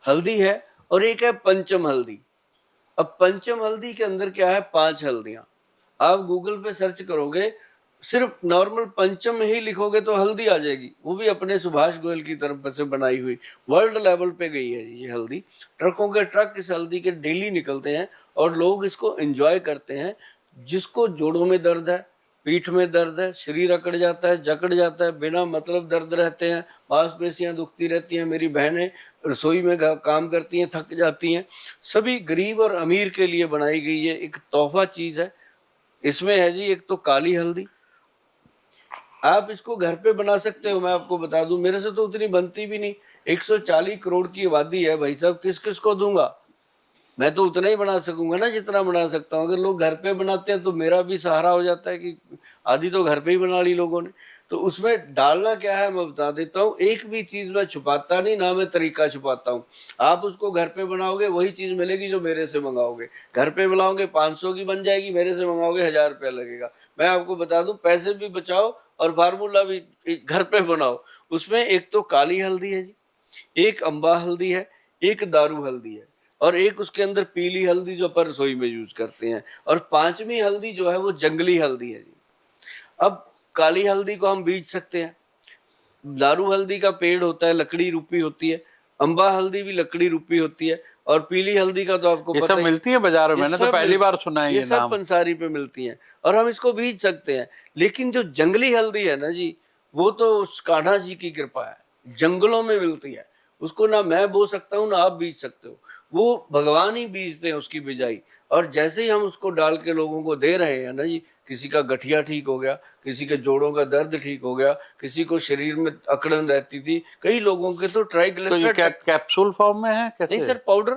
हल्दी है और एक है पंचम हल्दी। अब पंचम हल्दी के अंदर क्या है, 5 हल्दियां। आप गूगल पे सर्च करोगे, सिर्फ नॉर्मल पंचम ही लिखोगे तो हल्दी आ जाएगी, वो भी अपने सुभाष गोयल की तरफ से बनाई हुई। वर्ल्ड लेवल पे गई है ये हल्दी, ट्रकों के ट्रक इस हल्दी के डेली निकलते हैं और लोग इसको एंजॉय करते हैं। जिसको जोड़ों में दर्द है, पीठ में दर्द है, शरीर अकड़ जाता है, जकड़ जाता है, बिना मतलब दर्द रहते हैं, मांसपेशियां दुखती रहती हैं, मेरी बहनें रसोई में काम करती हैं, थक जाती हैं, सभी गरीब और अमीर के लिए बनाई गई है, एक तोहफा चीज है। इसमें है जी एक तो काली हल्दी, आप इसको घर पे बना सकते हो। मैं आपको बता दूं, मेरे से तो उतनी बनती भी नहीं, 140 करोड़ की आबादी है भाई साहब, किस किस को दूंगा। मैं तो उतना ही बना सकूंगा ना जितना बना सकता हूँ। अगर लोग घर पे बनाते हैं तो मेरा भी सहारा हो जाता है कि आधी तो घर पे ही बना ली लोगों ने। तो उसमें डालना क्या है मैं बता देता हूँ, एक भी चीज मैं छुपाता नहीं, ना मैं तरीका छुपाता हूँ। आप उसको घर पे बनाओगे वही चीज मिलेगी जो मेरे से मंगाओगे। घर पे बनाओगे 500 की बन जाएगी, मेरे से मंगाओगे 1000 रुपया लगेगा। मैं आपको बता दूं, पैसे भी बचाओ और फार्मूला भी घर पे बनाओ। उसमें एक तो काली हल्दी है जी, एक अम्बा हल्दी है, एक दारू हल्दी है, और एक उसके अंदर पीली हल्दी जो अपन रसोई में यूज करते हैं, और 5वीं हल्दी जो है वो जंगली हल्दी है जी। अब काली हल्दी को हम बीज सकते हैं, दारू हल्दी का पेड़ होता है, लकड़ी रूपी होती है, अम्बा हल्दी भी लकड़ी रूपी होती है, और पीली हल्दी का तो आपको ये पता सब ही, मिलती है बाजार में, ये मैंने तो सब पहली बार सुना है ये ये सब नाम। पंसारी पे मिलती हैं और हम इसको बीज सकते हैं। लेकिन जो जंगली हल्दी है ना जी, वो तो उस कान्हा जी की कृपा है, जंगलों में मिलती है। उसको ना मैं बो सकता हूँ ना आप बीज सकते हो, वो भगवान ही बीजते हैं उसकी बिजाई। और जैसे ही हम उसको डाल के लोगों को दे रहे हैं ना जी, किसी का गठिया ठीक हो गया, किसी के जोड़ों का दर्द ठीक हो गया, किसी को शरीर में अकड़न रहती थी, कई लोगों के तो तो ये ट्राइग्लिसराइड। कैप्सूल फॉर्म में है नहीं कैसे? Sir, powder.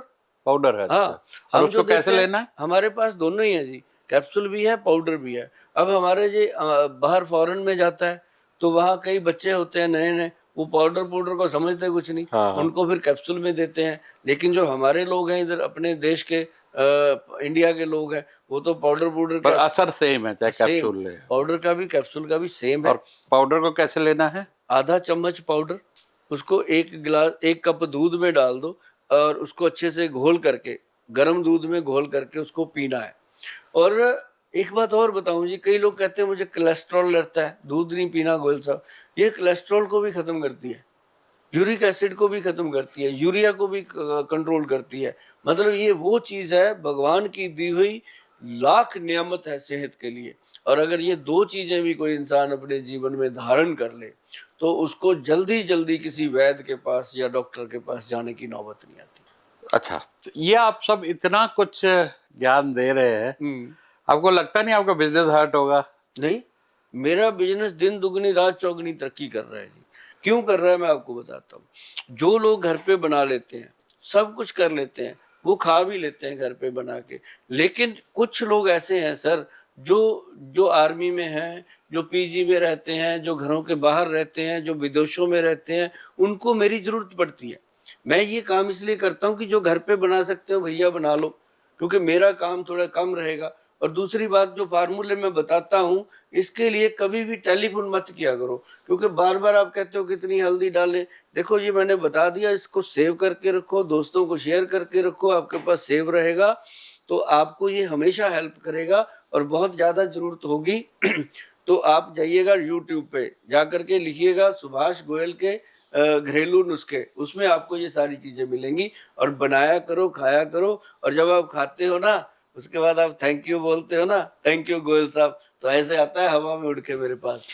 पाउडर है, अच्छा। हाँ, और हम जो उसको कैसे देते हैं लेना है? हमारे पास दोनों ही है जी, कैप्सूल भी है पाउडर भी है। अब हमारे जी बाहर फॉरेन में जाता है तो वहाँ कई बच्चे होते हैं नए नए, वो पाउडर पाउडर को समझते कुछ नहीं, हाँ। उनको फिर कैप्सूल में देते हैं। लेकिन जो हमारे लोग हैं इधर अपने देश के इंडिया के लोग हैं, वो तो पाउडर पाउडर पर का असर सेम है चाहे सेम, कैप्सूल ले। पाउडर का भी कैप्सूल का भी सेम है। और पाउडर को कैसे लेना है? आधा चम्मच पाउडर, उसको एक कप दूध में डाल दो और उसको अच्छे से घोल करके, गर्म दूध में घोल करके उसको पीना है। और एक बात और बताऊं जी, कई लोग कहते हैं मुझे कोलेस्ट्रॉल रहता है, दूध नहीं पीना गोयल साहब, ये कोलेस्ट्रॉल को भी खत्म करती है, यूरिक एसिड को भी खत्म करती है, यूरिया को भी कंट्रोल करती है। मतलब ये वो चीज है, भगवान की दी हुई लाख नियामत है सेहत के लिए। और अगर ये दो चीजें भी कोई इंसान अपने जीवन में धारण कर ले तो उसको जल्दी जल्दी किसी वैद्य के पास या डॉक्टर के पास जाने की नौबत नहीं आती। अच्छा, तो ये आप सब इतना कुछ ज्ञान दे रहे हैं, आपको लगता नहीं आपका बिजनेस हर्ट होगा? नहीं, मेरा बिजनेस दिन दुगनी रात चौगनी तरक्की कर रहा है जी। क्यों कर रहा है मैं आपको बताता हूँ। जो लोग घर पे बना लेते हैं, सब कुछ कर लेते हैं, वो खा भी लेते हैं घर पे बना के, लेकिन कुछ लोग ऐसे हैं सर जो जो आर्मी में हैं, जो पीजी में रहते हैं, जो घरों के बाहर रहते हैं, जो विदेशों में रहते हैं, उनको मेरी जरूरत पड़ती है। मैं ये काम इसलिए करता हूँ कि जो घर पे बना सकते हो भैया बना लो, क्योंकि मेरा काम थोड़ा कम रहेगा। और दूसरी बात, जो फार्मूले मैं बताता हूँ इसके लिए कभी भी टेलीफोन मत किया करो, क्योंकि बार बार आप कहते हो कितनी हल्दी डालें। देखो ये मैंने बता दिया, इसको सेव करके रखो, दोस्तों को शेयर करके रखो, आपके पास सेव रहेगा तो आपको ये हमेशा हेल्प करेगा। और बहुत ज़्यादा ज़रूरत होगी तो आप जाइएगा यूट्यूब पे जा करके लिखिएगा सुभाष गोयल के घरेलू नुस्खे, उसमें आपको ये सारी चीज़ें मिलेंगी। और बनाया करो, खाया करो, और जब आप खाते हो ना उसके बाद आप थैंक यू बोलते हो ना, थैंक यू गोयल साहब, तो ऐसे आता है हवा में उड़ के मेरे पास।